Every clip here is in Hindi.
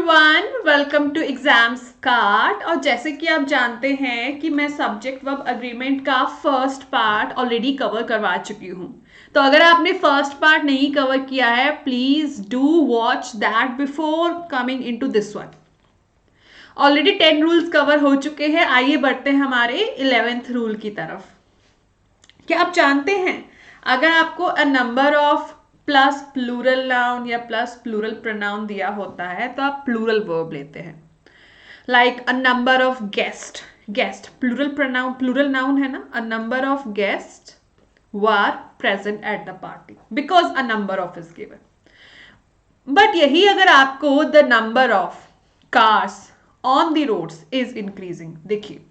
Everyone, welcome to exam start. और जैसे कि आप जानते हैं कि मैं सब्जेक्ट वर्ब अग्रीमेंट का फर्स्ट पार्ट ऑलरेडी कवर करवा चुकी हूँ। तो अगर आपने फर्स्ट पार्ट नहीं कवर किया है, please do watch that before coming into this one. Already 10 rules cover हो चुके हैं। आइए बढ़ते हैं हमारे 11th रूल की तरफ। क्या आप जानते हैं, अगर आपको a number of plus plural noun या प्लस प्लूरल प्रोनाउन दिया होता है तो आप प्लूरल वर्ब लेते हैं। Like a number of guest, guest plural pronoun, plural noun है ना। A number of guest were present at the party because a number of is given. But यही अगर आपको the number of cars on the roads is increasing, देखिए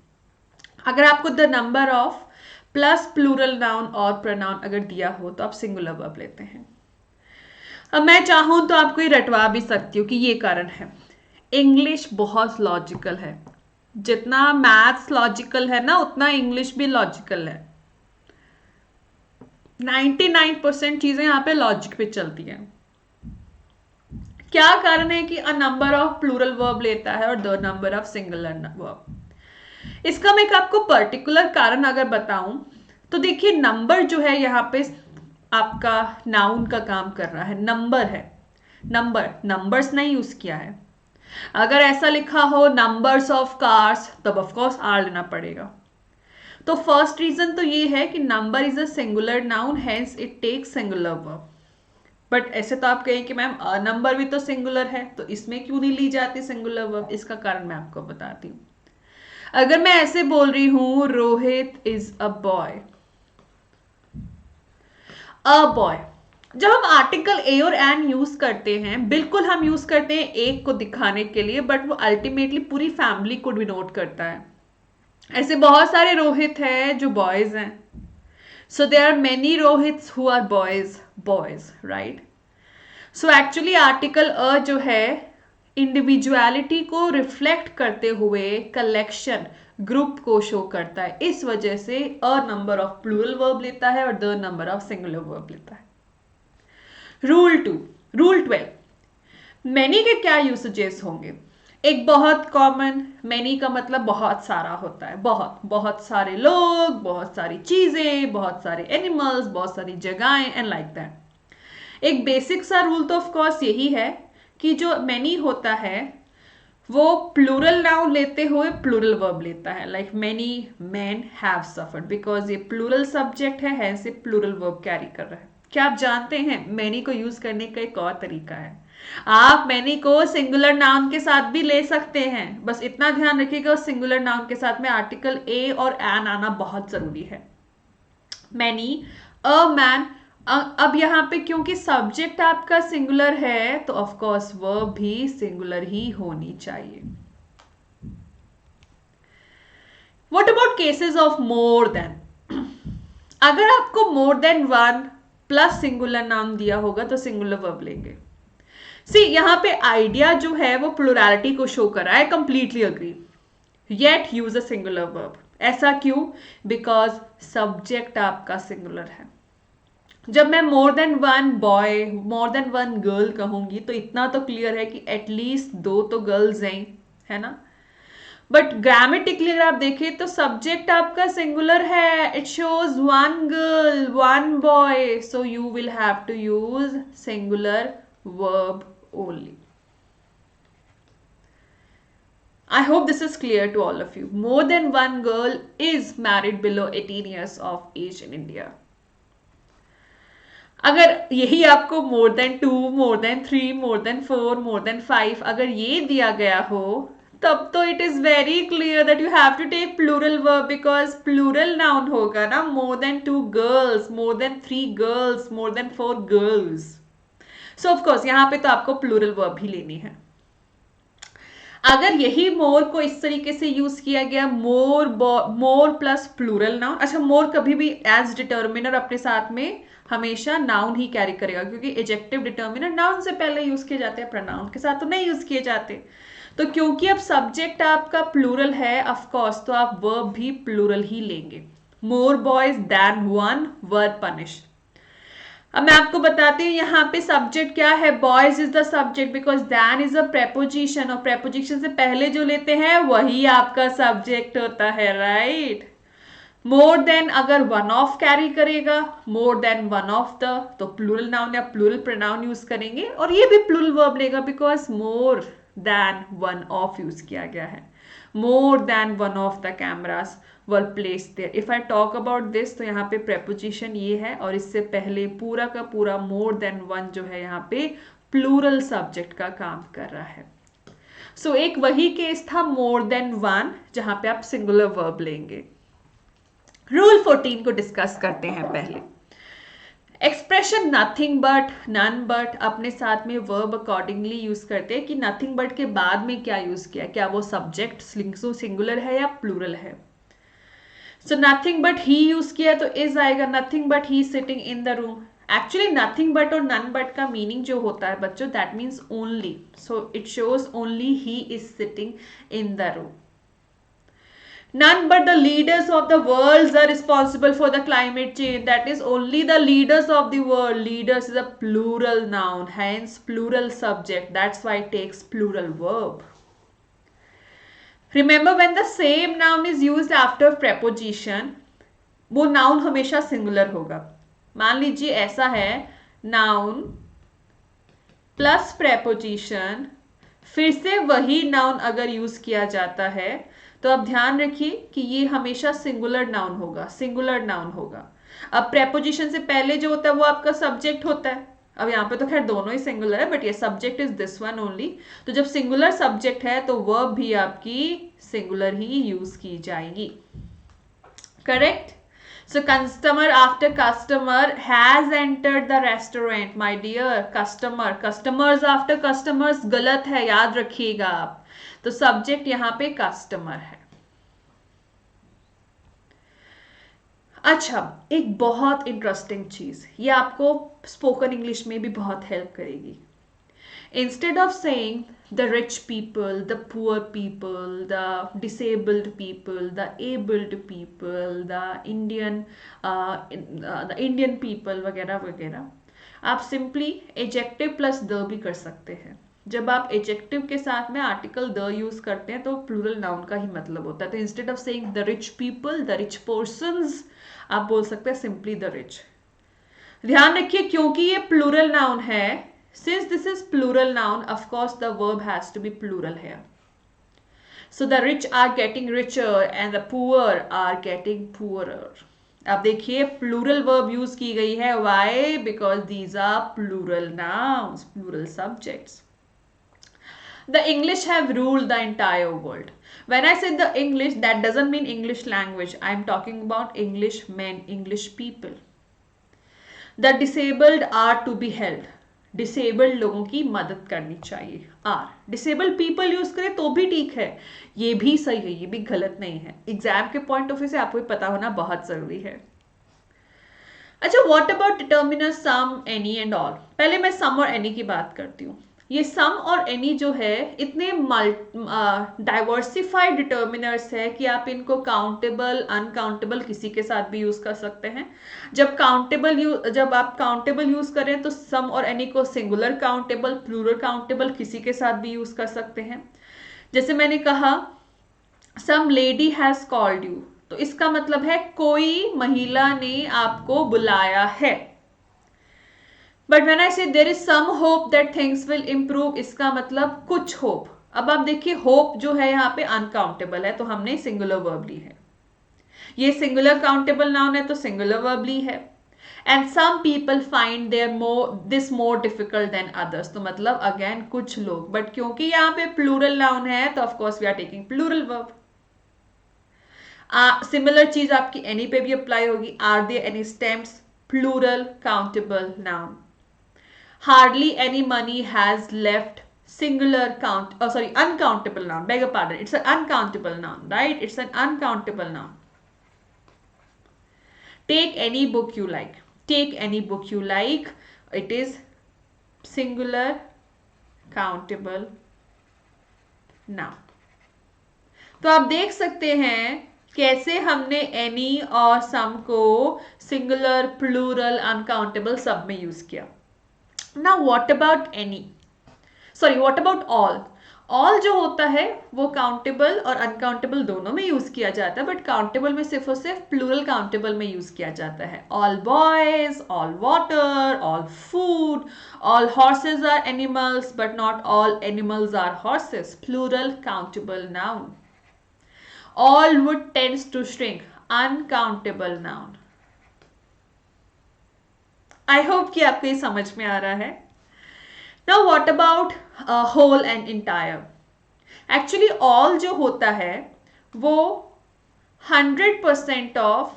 अगर आपको the number of plus plural noun और प्रोनाउन अगर दिया हो तो आप सिंगुलर वर्ब लेते हैं। अब मैं चाहूं तो आपको ये रटवा भी सकती हूँ कि ये कारण है। इंग्लिश बहुत लॉजिकल है, जितना मैथ्स लॉजिकल है ना उतना इंग्लिश भी लॉजिकल है। 99% चीजें यहाँ पे लॉजिक पे चलती हैं। क्या कारण है कि a number of plural verb लेता है और the number of singular verb? इसका मैं आपको पर्टिकुलर कारण अगर बताऊं तो देखिए, नंबर जो है यहाँ पे आपका नाउन का काम कर रहा है, नंबर है। नंबर, नंबर्स नहीं यूज किया है। अगर ऐसा लिखा हो नंबर्स ऑफ कार्स तब ऑफकोर्स आर लेना पड़ेगा। तो फर्स्ट रीजन तो ये है कि number is a singular noun, hence it takes singular verb. But ऐसे तो आप कहें कि मैम नंबर भी तो सिंगुलर है, तो इसमें क्यों नहीं ली जाती सिंगुलर वर्ब? इसका कारण मैं आपको बताती हूँ। अगर मैं ऐसे बोल रही हूं Rohit is a boy, a boy, जब हम आर्टिकल ए और एन यूज करते हैं, बिल्कुल हम यूज करते हैं एक को दिखाने के लिए, बट वो अल्टीमेटली पूरी फैमिली को डिनोट करता है। ऐसे बहुत सारे रोहित हैं जो बॉयज हैं, so there are many Rohits who are boys, boys, right. So actually article a जो है इंडिविजुअलिटी को रिफ्लेक्ट करते हुए कलेक्शन, ग्रुप को शो करता है। इस वजह से a number of plural verb लेता है और the number of singular verb लेता है। रूल 2, रूल 12, मैनी के क्या यूसेजेस होंगे? एक बहुत कॉमन, मैनी का मतलब बहुत सारा होता है, बहुत बहुत सारे लोग, बहुत सारी चीजें, बहुत सारे एनिमल्स, बहुत सारी जगहें एंड लाइक दैट। एक बेसिक सा रूल तो ऑफ कोर्स यही है कि जो मैनी होता है वो प्लूरल नाउन लेते हुए प्लूरल वर्ब लेता है। Like many man have suffered, because ये प्लूरल सब्जेक्ट है से प्लूरल वर्ब कैरी कर रहा है। क्या आप जानते हैं मैनी को यूज करने का एक और तरीका है? आप मैनी को सिंगुलर नाउन के साथ भी ले सकते हैं, बस इतना ध्यान रखिएगा उस सिंगुलर नाउन के साथ में आर्टिकल ए और एन आना बहुत जरूरी है। Many, a man. अब यहाँ पे क्योंकि सब्जेक्ट आपका सिंगुलर है तो ऑफ कोर्स वर्ब भी सिंगुलर ही होनी चाहिए। What about cases of more than? अगर आपको more than one plus singular noun दिया होगा तो सिंगुलर वर्ब लेंगे। सी यहाँ पे आइडिया जो है वो प्लुरैलिटी को शो कर रहा है, completely agree, yet use a singular verb. ऐसा क्यों? बिकॉज सब्जेक्ट आपका सिंगुलर है। जब मैं मोर देन वन बॉय, मोर देन वन गर्ल कहूंगी तो इतना तो क्लियर है कि एटलीस्ट दो तो गर्ल्स हैं, है ना। बट ग्रामेटिकली अगर आप देखें तो सब्जेक्ट आपका सिंगुलर है, it shows one girl one boy, so you will have to use singular verb only. I hope this is clear to all of you. More than one girl is married below 18 years of age in India. अगर यही आपको more than 2, more than 3, more than 4, more than 5 अगर ये दिया गया हो तब तो it is very clear that you have to take plural verb, because plural noun होगा ना। More than 2 girls, more than 3 girls, more than 4 girls. So of course यहाँ पे तो आपको प्लूरल वर्ब ही लेनी है। अगर यही मोर को इस तरीके से यूज किया गया, मोर मोर प्लस प्लूरल नाउन। अच्छा, मोर कभी भी एज डिटर्मिनर अपने साथ में हमेशा नाउन ही कैरी करेगा, क्योंकि एडजेक्टिव डिटर्मिनर नाउन से पहले यूज किए जाते हैं, प्रोनाउन के साथ तो नहीं यूज किए जाते। तो क्योंकि अब सब्जेक्ट आपका प्लूरल है ऑफ कोर्स, तो आप वर्ब भी प्लूरल ही लेंगे। मोर boys then one were punished. अब मैं आपको बताती हूँ यहाँ पे सब्जेक्ट क्या है. Boys is the subject because than is a preposition, और प्रेपोजिशन से पहले जो लेते हैं वही आपका सब्जेक्ट होता है, राइट. मोर देन अगर वन ऑफ कैरी करेगा, more than one of the, तो प्लूरल नाउन या प्लूरल प्रोनाउन यूज करेंगे, और ये भी प्लूरल वर्ब लेगा because more than one of use किया गया है. More than one of the cameras were placed there. If I talk about this, तो यहाँ पे प्रेपोजिशन ये है, और इससे पहले पूरा का पूरा मोर देन वन जो है यहाँ पे प्लूरल सब्जेक्ट का काम कर रहा है. सो एक वही केस था मोर देन वन जहां पे आप सिंगुलर वर्ब लेंगे. रूल 14 को डिस्कस करते हैं पहले. Expression nothing but, none but अपने साथ में वर्ब अकॉर्डिंगली यूज करते हैं कि नथिंग बट के बाद में क्या यूज किया, क्या वो सब्जेक्ट सिंगुलर है या प्लूरल है. So nothing but he use किया तो इज आएगा, nothing but he sitting in the room. Actually nothing but और नन बट का मीनिंग जो होता है बच्चों, that means only. So it shows only he is sitting in the room. None but the leaders of the world are responsible for the climate change. That is only the leaders of the world. Leaders is a plural noun, hence plural subject. That's why it takes plural verb. Remember, when the same noun is used after preposition, वो noun हमेशा singular होगा. मान लीजिए ऐसा है, noun plus preposition, फिर से वही noun अगर यूज किया जाता है तो अब ध्यान रखिए कि ये हमेशा सिंगुलर नाउन होगा, सिंगुलर नाउन होगा. अब प्रेपोजिशन से पहले जो होता है वो आपका सब्जेक्ट होता है. अब यहाँ पे तो खैर दोनों ही सिंगुलर है, बट ये subject is this one only. तो जब सिंगुलर सब्जेक्ट है तो वर्ब भी आपकी सिंगुलर ही यूज की जाएगी. Correct. So customer after customer has entered the restaurant. My dear, customer, customers after customers गलत है, याद रखिएगा आप. तो सब्जेक्ट यहां पे कस्टमर है. अच्छा, एक बहुत इंटरेस्टिंग चीज, ये आपको स्पोकन इंग्लिश में भी बहुत हेल्प करेगी. Instead of saying the rich people, the poor people, the disabled people, the abled people, the Indian people वगैरह वगैरह, आप सिंपली एजेक्टिव प्लस द भी कर सकते हैं. जब आप एजेक्टिव के साथ में आर्टिकल द यूज करते हैं तो प्लूरल नाउन का ही मतलब होता है. तो instead of saying the rich people, the rich persons, आप बोल सकते हैं सिंपली द रिच. ध्यान रखिए क्योंकि ये प्लूरल नाउन है, since this is plural noun, of course the verb has to be plural here. So the rich are getting richer and the poor are getting poorer. अब देखिए प्लूरल वर्ब यूज की गई है. Why? Because these are plural nouns, plural subjects. The English have ruled the entire world. When I say the English, that doesn't mean English language. I am talking about English men, English people. The disabled are to be helped. Disabled लोगों की मदद करनी चाहिए. आर डिसेबल्ड पीपल यूज करें तो भी ठीक है, ये भी सही है, ये भी गलत नहीं है. एग्जाम के पॉइंट ऑफ व्यू से आपको पता होना बहुत जरूरी है. अच्छा, what about determiner some, any and all. पहले मैं सम और एनी की बात करती हूँ. ये सम और एनी जो है इतने डाइवर्सिफाइड डिटर्मिनर्स है कि आप इनको काउंटेबल, अनकाउंटेबल किसी के साथ भी यूज कर सकते हैं. जब आप काउंटेबल यूज करें तो सम और एनी को सिंगुलर काउंटेबल, प्लूरल काउंटेबल किसी के साथ भी यूज कर सकते हैं. जैसे मैंने कहा some lady has called you, तो इसका मतलब है कोई महिला ने आपको बुलाया है. But when I say there is some hope that things will improve, इसका मतलब कुछ होप. अब आप देखिए होप जो है यहाँ पे अनकाउंटेबल है तो हमने सिंगुलर वर्ब ली है. ये सिंगुलर काउंटेबल नाउन है तो सिंगुलर वर्ब ली है. And some people find this more difficult than others, तो मतलब अगेन कुछ लोग, बट क्योंकि यहाँ पे प्लूरल नाउन है तो of course we are taking plural verb. Similar चीज आपकी एनी पे भी अप्लाई होगी. Are there any stems, plural countable noun. Hardly any money has left, singular uncountable noun, beg your pardon, it's an uncountable noun, right? It's an uncountable noun. Take any book you like, take any book you like, it is singular countable noun. तो आप देख सकते हैं कैसे हमने एनी और सम को सिंगुलर, प्लूरल, अनकाउंटेबल सब में यूज किया. ना what about any, sorry what about all. All जो होता है वो काउंटेबल और अनकाउंटेबल दोनों में यूज किया जाता है, बट काउंटेबल में सिर्फ और सिर्फ प्लूरल काउंटेबल में यूज किया जाता है. All boys, all water, all food, all horses are animals but not all animals are horses. Plural countable noun. All wood tends to shrink. Uncountable noun. I hope कि आपको ये समझ में आ रहा है. Now what about whole and entire? Actually all जो होता है वो 100% of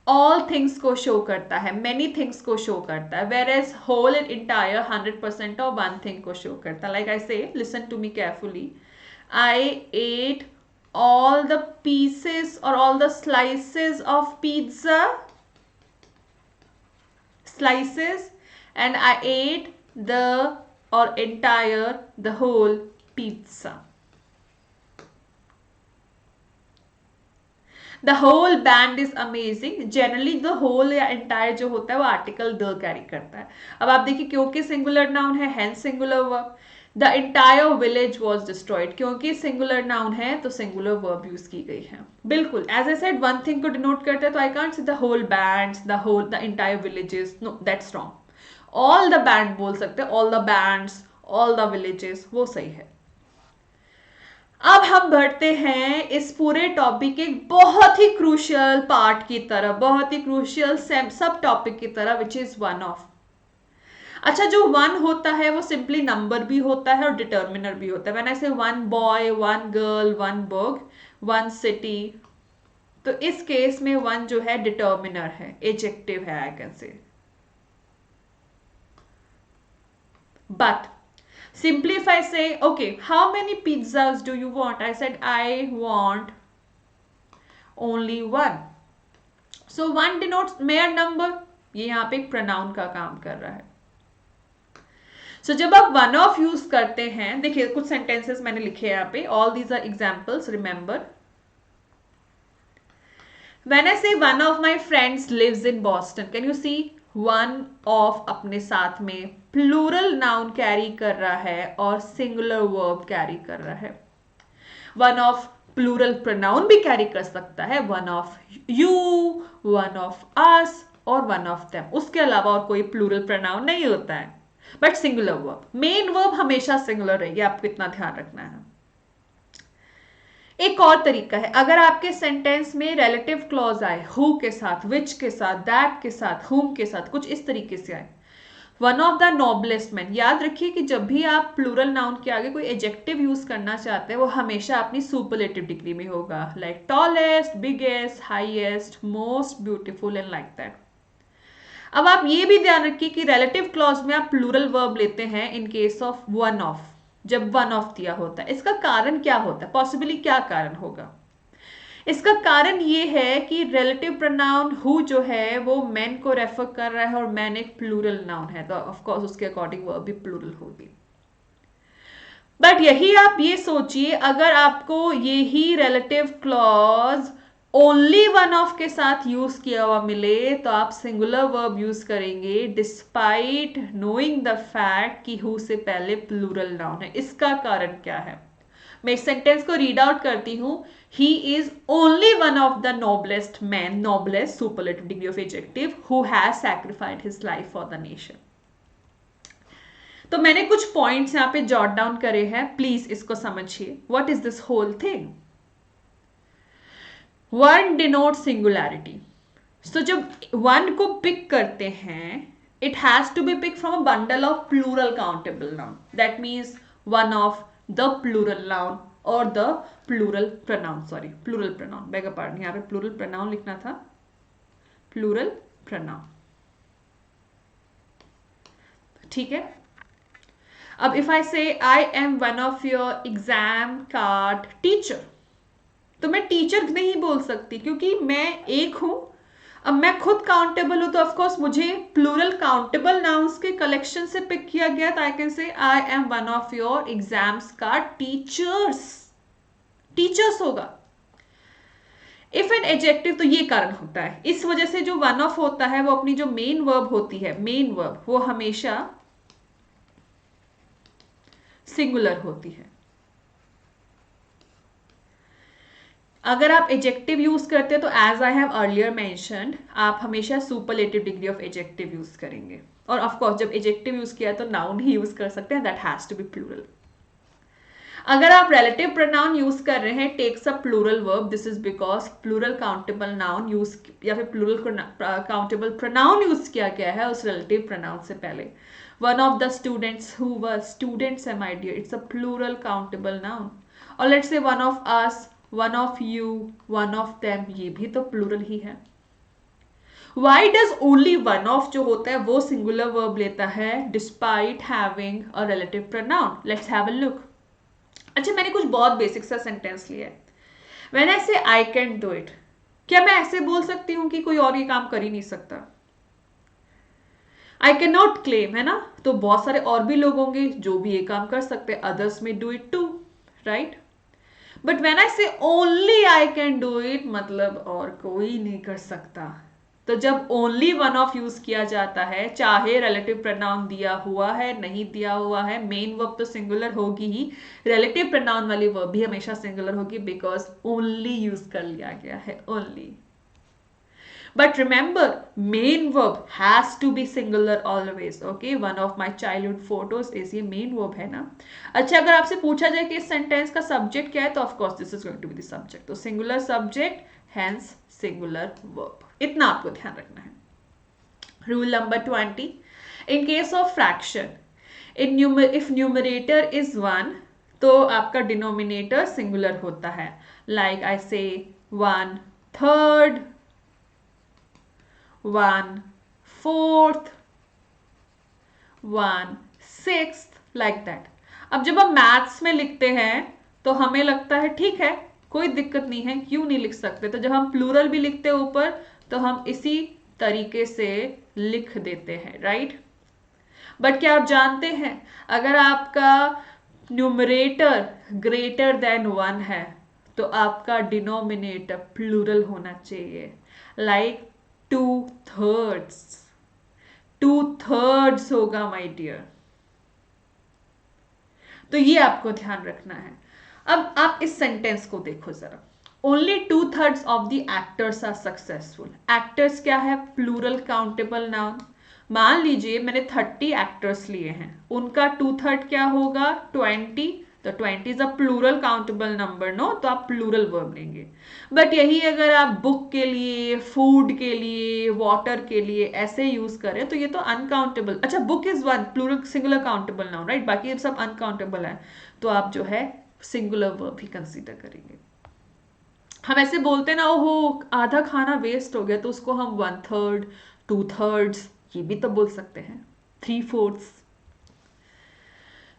all things को show करता है, many things को show करता है, whereas whole and entire 100% of one thing को show करता है. Like I say, listen to me carefully. I ate all the pieces or all the slices of pizza, slices, and I ate the or entire, the whole pizza. The whole band is amazing. Generally the whole या entire जो होता है वो आर्टिकल द कैरी करता है. अब आप देखिए क्योंकि सिंगुलर नाउन है, hence singular verb. The entire village was destroyed, क्योंकि सिंगुलर नाउन है तो सिंगुलर वर्ब यूज की गई है. बिल्कुल as I said one thing को डिनोट करता है, तो I can't say the whole bands, the entire villages. No, that's wrong. All the band बोल सकते हैं, all the bands, all the villages, वो सही है. अब हम बढ़ते हैं इस पूरे टॉपिक के बहुत ही क्रूशियल पार्ट की तरफ, बहुत ही क्रूशियल सब टॉपिक की तरफ, विच इज वन ऑफ. अच्छा, जो वन होता है वो सिंपली नंबर भी होता है और डिटर्मिनर भी होता है. व्हेन आई से one boy, one girl, one book, one city, तो इस केस में वन जो है डिटर्मिनर है, एडजेक्टिव है, I can say. But simply if I say, okay, how many pizzas do you want? I said I want only one. So one denotes mere number. ये यहाँ पे एक pronoun का काम कर रहा है. So जब आप one of यूज करते हैं, देखिए कुछ sentences मैंने लिखे हैं यहाँ पे. All these are examples, remember. When I say one of my friends lives in Boston, can you see? One of अपने साथ में प्लूरल नाउन कैरी कर रहा है और सिंगुलर वर्ब कैरी कर रहा है. वन ऑफ प्लूरल प्रोनाउन भी कैरी कर सकता है, one of you, one of अस और वन ऑफ देम. उसके अलावा और कोई प्लूरल प्रोनाउन नहीं होता है, but singular verb. Main verb हमेशा सिंगुलर रहेगी, आपको इतना ध्यान रखना है. एक और तरीका है, अगर आपके सेंटेंस में रिलेटिव क्लॉज आए, हु के साथ, विच के साथ, दैट के साथ, हुम के साथ, कुछ इस तरीके से आए, one of the noblest man. याद रखिए कि जब भी आप प्लूरल नाउन के आगे कोई एडजेक्टिव यूज करना चाहते हैं वो हमेशा अपनी सुपरलेटिव डिग्री में होगा, like tallest, biggest, highest, most beautiful and like that. अब आप ये भी ध्यान रखिए कि रिलेटिव क्लॉज में आप प्लूरल वर्ब लेते हैं in case of one of, जब वन ऑफ दिया होता है. इसका कारण क्या होता है, पॉसिबली क्या कारण होगा? इसका कारण ये है कि रिलेटिव प्रोनाउन हु जो है वो मैन को रेफर कर रहा है और मैन एक प्लूरल नाउन है, तो ऑफ कोर्स उसके अकॉर्डिंग वर्ब भी प्लूरल होगी. बट यही आप ये सोचिए, अगर आपको यही relative clause only one of के साथ यूज किया हुआ मिले तो आप सिंगुलर वर्ब यूज करेंगे डिस्पाइट नोइंग द फैक्ट कि हु से पहले प्लूरल नाउन है. इसका कारण क्या है? मैं इस सेंटेंस को रीड आउट करती हूं. He is only one of the noblest man, noblest superlative degree of adjective, who has sacrificed his life for the nation. तो मैंने कुछ पॉइंट्स यहां पे जॉट डाउन करे हैं, प्लीज इसको समझिए. What is this whole thing? One denote singularity. So जब वन को पिक करते हैं, it has to be pick from a bundle of plural countable noun. That means one of the plural noun और the plural pronoun. Sorry, plural pronoun, beg pardon, यहाँ पे प्लूरल प्रोनाउन लिखना था, प्लूरल प्रोनाउन. ठीक है. अब इफ आई से I am one of your exam card teacher, तो मैं टीचर नहीं बोल सकती क्योंकि मैं एक हूं. अब मैं खुद काउंटेबल हूं तो ऑफकोर्स मुझे प्लूरल काउंटेबल नाउन्स के कलेक्शन से पिक किया गया, तो I can say I am one of your exams का टीचर्स. टीचर्स होगा. इफ एन एडजेक्टिव, तो ये कारण होता है, इस वजह से जो वन ऑफ होता है वो अपनी जो मेन वर्ब होती है, मेन वर्ब वो हमेशा सिंगुलर होती है। अगर आप एजेक्टिव यूज करते हैं तो as I have earlier mentioned, आप हमेशा superlative degree of adjective use करेंगे। और ऑफ कोर्स जब एजेक्टिव यूज किया तो नाउन ही यूज कर सकते हैं, that has to be plural. अगर आप रिलेटिव प्रोनाउन यूज कर रहे हैं takes a plural verb, this is because plural countable noun use या फिर प्लूरल काउंटेबल प्रोनाउन यूज किया गया है उस रिलेटिव प्रोनाउन से पहले। One of the students who were, students है my dear, it's a plural countable noun. और let's say one of us, one of you, one of them, ये भी तो प्लूरल ही है। Why does only one of जो होता है वो सिंगुलर वर्ब लेता है despite having a relative pronoun? Let's have a look. अच्छा, मैंने कुछ बहुत बेसिक सा सेंटेंस लिया है। व्हेन आई से आई कैन डू इट, क्या मैं ऐसे बोल सकती हूं कि कोई और ये काम कर ही नहीं सकता? आई कैन नॉट क्लेम, है ना, तो बहुत सारे और भी लोग होंगे जो भी ये काम कर सकते हैं, अदर्स में do it too, right? But when I say only I can do it, मतलब और कोई नहीं कर सकता। तो जब ओनली वन ऑफ यूज किया जाता है, चाहे रिलेटिव प्रोनाउन दिया हुआ है नहीं दिया हुआ है, मेन वर्ब तो सिंगुलर होगी ही, रिलेटिव प्रोनाउन वाली वर्ब भी हमेशा सिंगुलर होगी, बिकॉज ओनली यूज कर लिया गया है, only. But remember, main verb has to be singular always. Okay, one of my childhood photos is ये main verb है ना। अच्छा, अगर आपसे पूछा जाए कि इस सेंटेंस का सब्जेक्ट क्या है, तो of course this is going to be the subject. तो singular subject, hence singular verb. इतना आपको ध्यान रखना है। Rule number 20. In case of fraction, if numerator is 1, तो आपका denominator singular होता है। Like I say 1/3, 1/4, 1/6, like that. अब जब हम मैथ्स में लिखते हैं तो हमें लगता है ठीक है, कोई दिक्कत नहीं है, क्यों नहीं लिख सकते? तो जब हम प्लूरल भी लिखते हैं ऊपर, तो हम इसी तरीके से लिख देते हैं, राइट? बट क्या आप जानते हैं, अगर आपका न्यूमरेटर ग्रेटर देन 1 है तो आपका डिनोमिनेटर प्लूरल होना चाहिए, लाइक 2/3, 2/3 होगा माय डियर। तो ये आपको ध्यान रखना है। अब आप इस सेंटेंस को देखो जरा। Only 2/3 of the actors are successful. Actors क्या है? Plural countable noun. मान लीजिए मैंने 30 एक्टर्स लिए हैं, उनका 2/3 क्या होगा? 20। तो 20 is a plural countable number, no, तो आप प्लूरल वर्ब लेंगे। बट यही अगर आप बुक के लिए, फूड के लिए, वाटर के लिए ऐसे यूज करें तो ये तो अनकाउंटेबल। अच्छा, book is one plural singular countable noun, right, बाकी सब अनकाउंटेबल है, तो आप जो है सिंगुलर वर्ब ही कंसीडर करेंगे। हम ऐसे बोलते हैं ना, ओहो आधा खाना वेस्ट हो गया, तो उसको हम 1/3, 2/3 ये भी तो बोल सकते हैं, 3/4।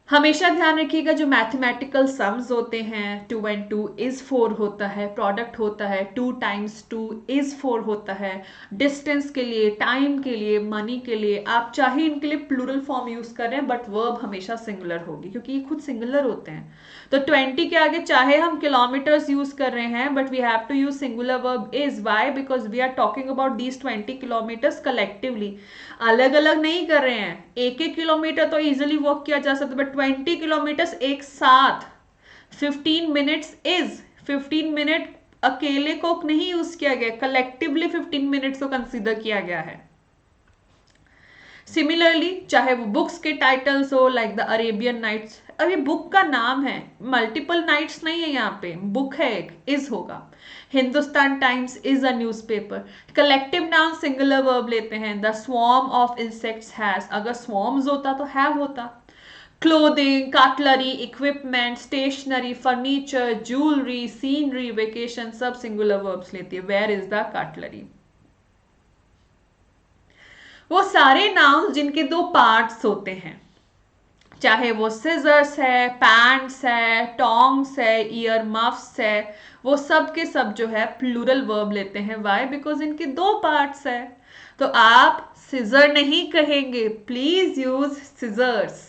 हमेशा ध्यान रखिएगा जो मैथमेटिकल सम्स होते हैं, 2 and 2 is 4 होता है, प्रोडक्ट होता है 2 times 2 is 4 होता है। डिस्टेंस के लिए, टाइम के लिए, मनी के लिए आप चाहे इनके लिए प्लूरल फॉर्म यूज कर रहे हैं, बट वर्ब हमेशा सिंगुलर होगी क्योंकि ये खुद सिंगुलर होते हैं। तो 20 के आगे चाहे हम किलोमीटर्स यूज कर रहे हैं, but we have to use singular verb is. Why? Because we are talking about these 20 kilometres collectively, अलग अलग नहीं कर रहे हैं। एक एक किलोमीटर तो इजिली वॉक किया जा सकता है, बट 20 किलोमीटर्स एक साथ 15 मिनट्स इज 15 मिनट अकेले को नहीं यूज किया गया, कलेक्टिवली 15 मिनट्स को कंसीडर किया गया है। सिमिलरली चाहे वो बुक्स के टाइटल्स हो, लाइक द अरेबियन नाइट्स, अरे बुक का नाम है, मल्टीपल नाइट्स नहीं है, यहाँ पे बुक है एक, इज होगा। Hindustan Times is a newspaper. Collective noun singular verb लेते हैं, the swarm of insects has, अगर स्वॉर्म्स होता तो हैव होता। Clothing, cutlery, equipment, stationery, furniture, jewellery, scenery, vacation, सब सिंगुलर वर्ब्स लेती है। Where is the cutlery? वो सारे नाउन जिनके 2 पार्ट्स होते हैं, चाहे वो सिजर्स है, पैंट्स है, टोंग्स है, ईयर मफ्स है, वो सब के सब जो है प्लूरल वर्ब लेते हैं। वाई? बिकॉज इनके 2 पार्ट्स है। तो आप सिजर नहीं कहेंगे, please use scissors,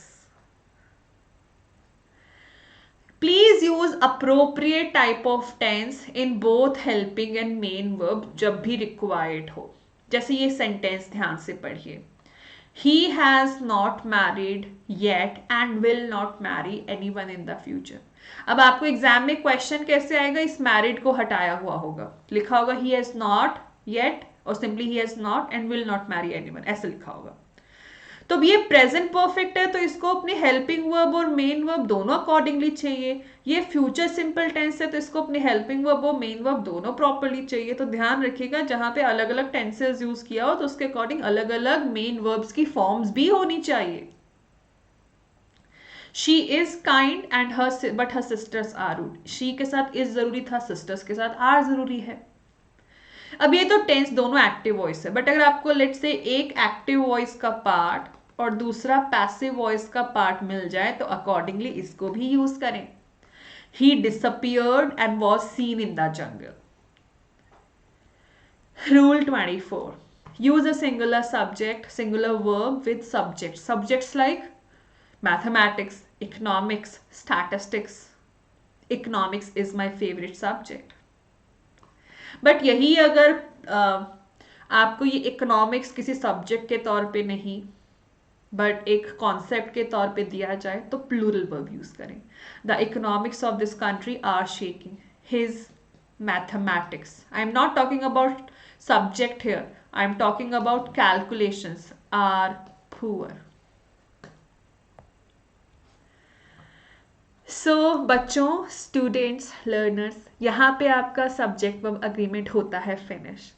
please please use appropriate type of tense in both helping and main verb जब भी रिक्वायर्ड हो। जैसे ये सेंटेंस ध्यान से पढ़िए, he has not married yet and will not marry anyone in the future। अब आपको एग्जाम में क्वेश्चन कैसे आएगा, इस मैरिड को हटाया हुआ होगा, लिखा होगा he has not yet और simply he has not and will not marry anyone, ऐसे लिखा होगा। तो अब ये प्रेजेंट परफेक्ट है तो इसको अपने हेल्पिंग वर्ब और मेन वर्ब दोनों अकॉर्डिंगली चाहिए। ये फ्यूचर सिंपल टेंस है तो इसको अपने हेल्पिंग वर्ब और मेन वर्ब दोनों प्रॉपर्ली चाहिए। तो ध्यान रखिएगा जहां पे अलग अलग टेंसेस यूज किया हो तो उसके अकॉर्डिंग अलग अलग मेन वर्ब्स की फॉर्म्स भी होनी चाहिए। She is kind and her but her sisters are rude. She के साथ इज जरूरी था, सिस्टर्स के साथ आर जरूरी है। अब ये तो टेंस दोनों एक्टिव वॉइस है, बट अगर आपको लेट से एक एक्टिव वॉइस का पार्ट और दूसरा पैसिव वॉइस का पार्ट मिल जाए तो अकॉर्डिंगली इसको भी यूज करें। He disappeared and was seen in the jungle. Rule 24, use a singular subject singular verb with subject. Subjects like mathematics, economics, statistics. Economics is my favourite subject. But यही अगर आपको ये इकोनॉमिक्स किसी सब्जेक्ट के तौर पे नहीं बट एक कॉन्सेप्ट के तौर पे दिया जाए तो प्लूरल वर्ब यूज करें। The economics of this country are shaking, his mathematics. I am not talking about subject here, I am talking about calculations are poor. So बच्चों, स्टूडेंट्स, लर्नर्स, यहाँ पे आपका सब्जेक्ट वर्ब अग्रीमेंट होता है फिनिश।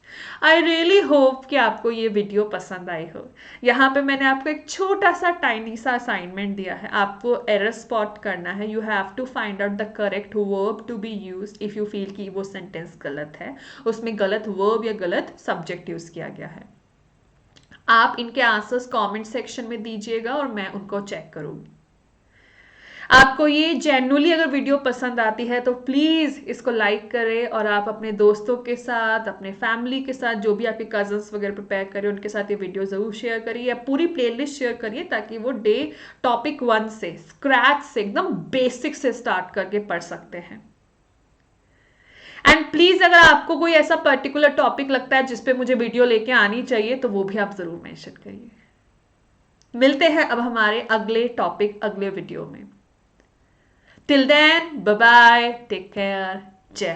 आई रियली होप कि आपको ये वीडियो पसंद आई हो। यहाँ पे मैंने आपको एक छोटा सा टाइनी सा असाइनमेंट दिया है, आपको एरर स्पॉट करना है। You have to find out the correct verb to be use if you feel कि वो सेंटेंस गलत है, उसमें गलत वर्ब या गलत सब्जेक्ट यूज किया गया है। आप इनके आंसर्स कॉमेंट सेक्शन में दीजिएगा और मैं उनको चेक करूँगी। आपको ये जेन्युइनली अगर वीडियो पसंद आती है तो प्लीज़ इसको लाइक करें और आप अपने दोस्तों के साथ, अपने फैमिली के साथ, जो भी आपके कजन्स वगैरह प्रिपेयर करें उनके साथ ये वीडियो ज़रूर शेयर करिए या पूरी प्लेलिस्ट शेयर करिए ताकि वो डे टॉपिक 1 से स्क्रैच से एकदम बेसिक से स्टार्ट करके पढ़ सकते हैं। एंड प्लीज़ अगर आपको कोई ऐसा पर्टिकुलर टॉपिक लगता है जिसपे मुझे वीडियो लेके आनी चाहिए तो वो भी आप ज़रूर मेंशन करिए। मिलते हैं अब हमारे अगले टॉपिक अगले वीडियो में। Till then, bye bye, take care, jai.